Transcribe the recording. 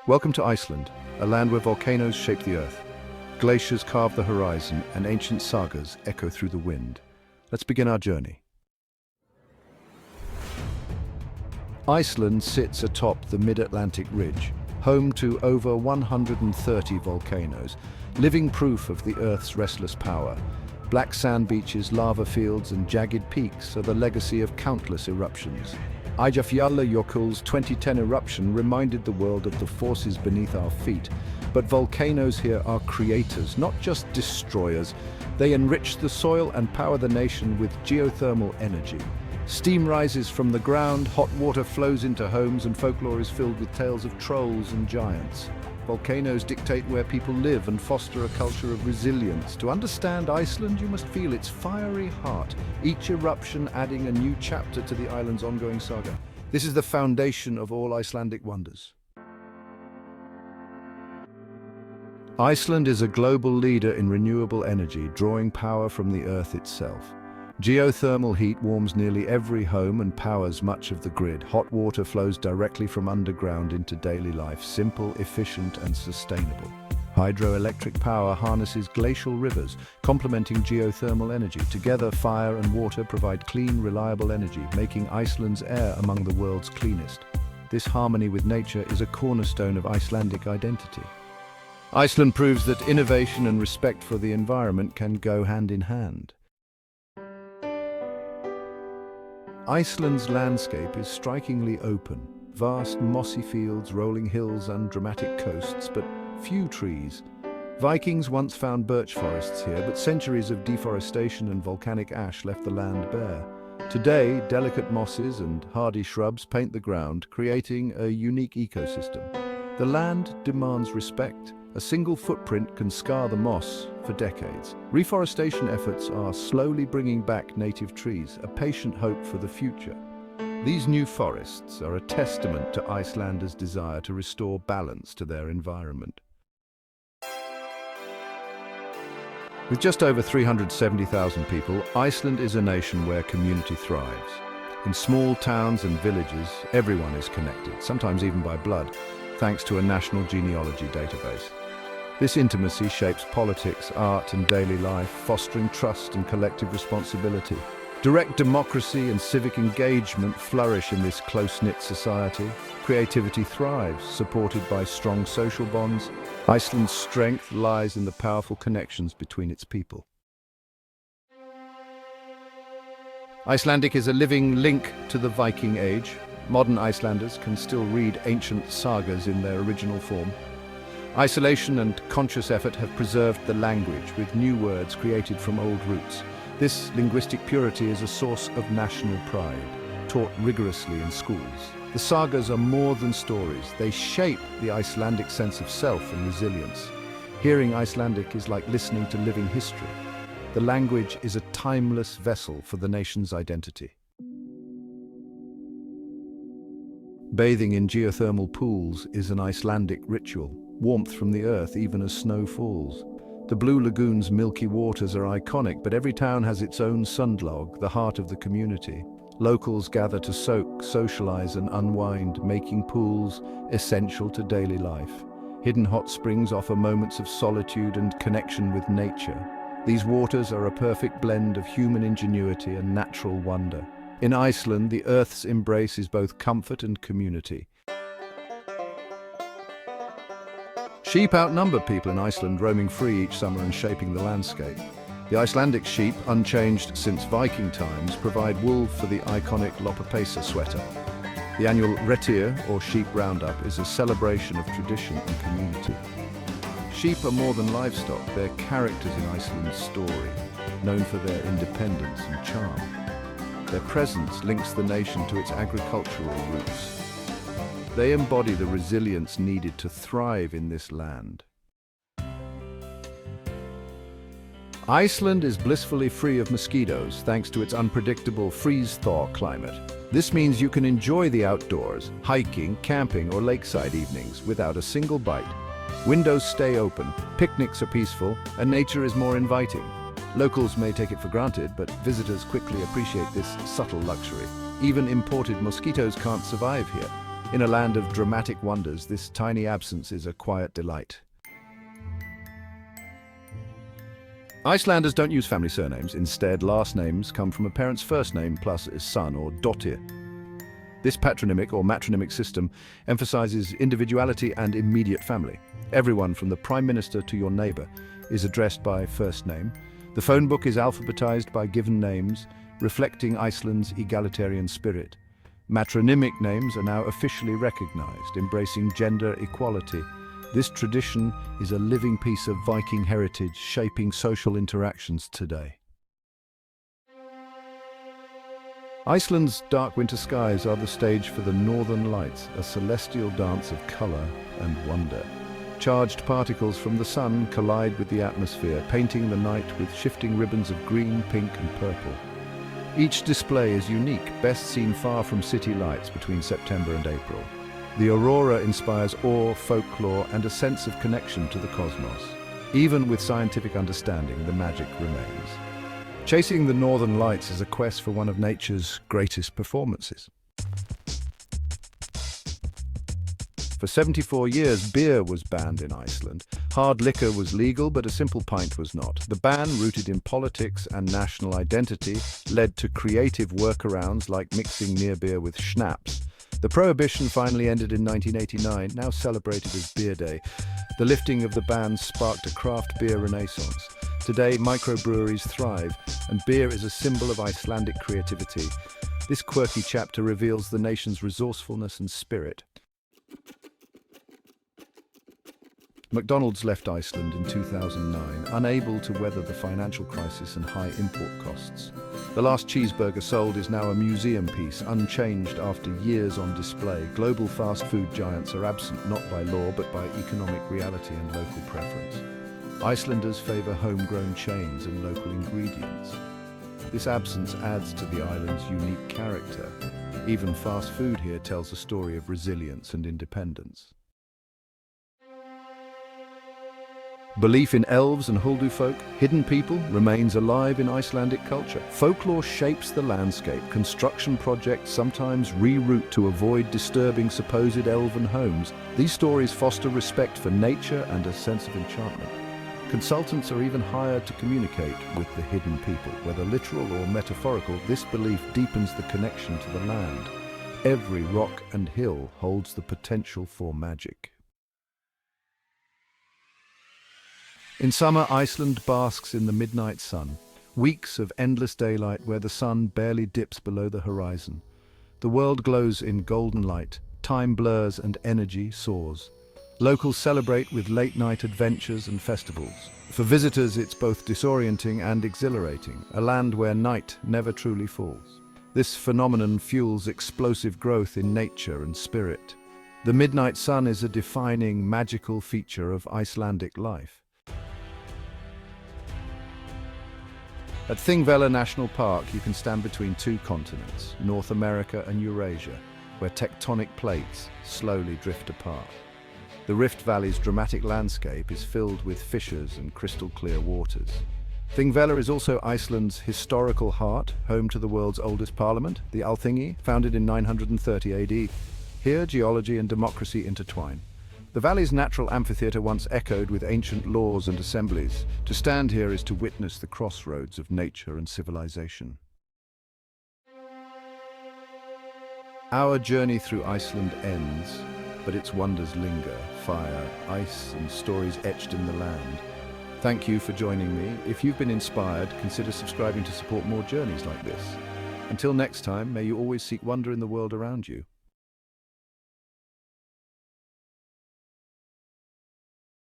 Welcome to Iceland, a land where volcanoes shape the earth. Glaciers carve the horizon and ancient sagas echo through the wind. Let's begin our journey. Iceland sits atop the mid-Atlantic ridge, home to over 130 volcanoes, living proof of the Earth's restless power. Black sand beaches, lava fields, and jagged peaks are the legacy of countless eruptions. Eyjafjallajökull's 2010 eruption reminded the world of the forces beneath our feet. But volcanoes here are creators, not just destroyers. They enrich the soil and power the nation with geothermal energy. Steam rises from the ground, hot water flows into homes, and folklore is filled with tales of trolls and giants. Volcanoes dictate where people live and foster a culture of resilience. To understand Iceland, you must feel its fiery heart, each eruption adding a new chapter to the island's ongoing saga. This is the foundation of all Icelandic wonders. Iceland is a global leader in renewable energy, drawing power from the earth itself. Geothermal heat warms nearly every home and powers much of the grid. Hot water flows directly from underground into daily life, simple, efficient, and sustainable. Hydroelectric power harnesses glacial rivers, complementing geothermal energy. Together, fire and water provide clean, reliable energy, making Iceland's air among the world's cleanest. This harmony with nature is a cornerstone of Icelandic identity. Iceland proves that innovation and respect for the environment can go hand in hand. Iceland's landscape is strikingly open. Vast mossy fields, rolling hills and dramatic coasts, but few trees. Vikings once found birch forests here, but centuries of deforestation and volcanic ash left the land bare. Today, delicate mosses and hardy shrubs paint the ground, creating a unique ecosystem. The land demands respect. A single footprint can scar the moss for decades. Reforestation efforts are slowly bringing back native trees, a patient hope for the future. These new forests are a testament to Icelanders' desire to restore balance to their environment. With just over 370,000 people, Iceland is a nation where community thrives. In small towns and villages, everyone is connected, sometimes even by blood, thanks to a national genealogy database. This intimacy shapes politics, art, and daily life, fostering trust and collective responsibility. Direct democracy and civic engagement flourish in this close-knit society. Creativity thrives, supported by strong social bonds. Iceland's strength lies in the powerful connections between its people. Icelandic is a living link to the Viking Age. Modern Icelanders can still read ancient sagas in their original form. Isolation and conscious effort have preserved the language with new words created from old roots. This linguistic purity is a source of national pride, taught rigorously in schools. The sagas are more than stories. They shape the Icelandic sense of self and resilience. Hearing Icelandic is like listening to living history. The language is a timeless vessel for the nation's identity. Bathing in geothermal pools is an Icelandic ritual. Warmth from the earth even as snow falls. The Blue Lagoon's milky waters are iconic, but every town has its own sundlaug, the heart of the community. Locals gather to soak, socialize, and unwind, making pools essential to daily life. Hidden hot springs offer moments of solitude and connection with nature. These waters are a perfect blend of human ingenuity and natural wonder. In Iceland, the Earth's embrace is both comfort and community. Sheep outnumber people in Iceland, roaming free each summer and shaping the landscape. The Icelandic sheep, unchanged since Viking times, provide wool for the iconic Lopapeysa sweater. The annual Retir, or sheep roundup, is a celebration of tradition and community. Sheep are more than livestock, they're characters in Iceland's story, known for their independence and charm. Their presence links the nation to its agricultural roots. They embody the resilience needed to thrive in this land. Iceland is blissfully free of mosquitoes thanks to its unpredictable freeze-thaw climate. This means you can enjoy the outdoors, hiking, camping, or lakeside evenings without a single bite. Windows stay open, picnics are peaceful, and nature is more inviting. Locals may take it for granted, but visitors quickly appreciate this subtle luxury. Even imported mosquitoes can't survive here. In a land of dramatic wonders, this tiny absence is a quiet delight. Icelanders don't use family surnames. Instead, last names come from a parent's first name plus a son or dóttir. This patronymic or matronymic system emphasizes individuality and immediate family. Everyone from the Prime Minister to your neighbor is addressed by first name. The phone book is alphabetized by given names, reflecting Iceland's egalitarian spirit. Matronymic names are now officially recognized, embracing gender equality. This tradition is a living piece of Viking heritage, shaping social interactions today. Iceland's dark winter skies are the stage for the Northern Lights, a celestial dance of color and wonder. Charged particles from the sun collide with the atmosphere, painting the night with shifting ribbons of green, pink, and purple. Each display is unique, best seen far from city lights between September and April. The aurora inspires awe, folklore, and a sense of connection to the cosmos. Even with scientific understanding, the magic remains. Chasing the Northern Lights is a quest for one of nature's greatest performances. For 74 years, beer was banned in Iceland. Hard liquor was legal, but a simple pint was not. The ban, rooted in politics and national identity, led to creative workarounds like mixing near beer with schnapps. The prohibition finally ended in 1989, now celebrated as Beer Day. The lifting of the ban sparked a craft beer renaissance. Today, microbreweries thrive, and beer is a symbol of Icelandic creativity. This quirky chapter reveals the nation's resourcefulness and spirit. McDonald's left Iceland in 2009, unable to weather the financial crisis and high import costs. The last cheeseburger sold is now a museum piece, unchanged after years on display. Global fast food giants are absent not by law but by economic reality and local preference. Icelanders favor homegrown chains and local ingredients. This absence adds to the island's unique character. Even fast food here tells a story of resilience and independence. Belief in elves and Huldufolk, hidden people, remains alive in Icelandic culture. Folklore shapes the landscape. Construction projects sometimes reroute to avoid disturbing supposed elven homes. These stories foster respect for nature and a sense of enchantment. Consultants are even hired to communicate with the hidden people. Whether literal or metaphorical, this belief deepens the connection to the land. Every rock and hill holds the potential for magic. In summer, Iceland basks in the midnight sun. Weeks of endless daylight where the sun barely dips below the horizon. The world glows in golden light, time blurs and energy soars. Locals celebrate with late-night adventures and festivals. For visitors, it's both disorienting and exhilarating, a land where night never truly falls. This phenomenon fuels explosive growth in nature and spirit. The midnight sun is a defining, magical feature of Icelandic life. At Thingvellir National Park, you can stand between two continents, North America and Eurasia, where tectonic plates slowly drift apart. The Rift Valley's dramatic landscape is filled with fissures and crystal-clear waters. Thingvellir is also Iceland's historical heart, home to the world's oldest parliament, the Alþingi, founded in 930 AD. Here, geology and democracy intertwine. The valley's natural amphitheatre once echoed with ancient laws and assemblies. To stand here is to witness the crossroads of nature and civilization. Our journey through Iceland ends, but its wonders linger. Fire, ice, and stories etched in the land. Thank you for joining me. If you've been inspired, consider subscribing to support more journeys like this. Until next time, may you always seek wonder in the world around you.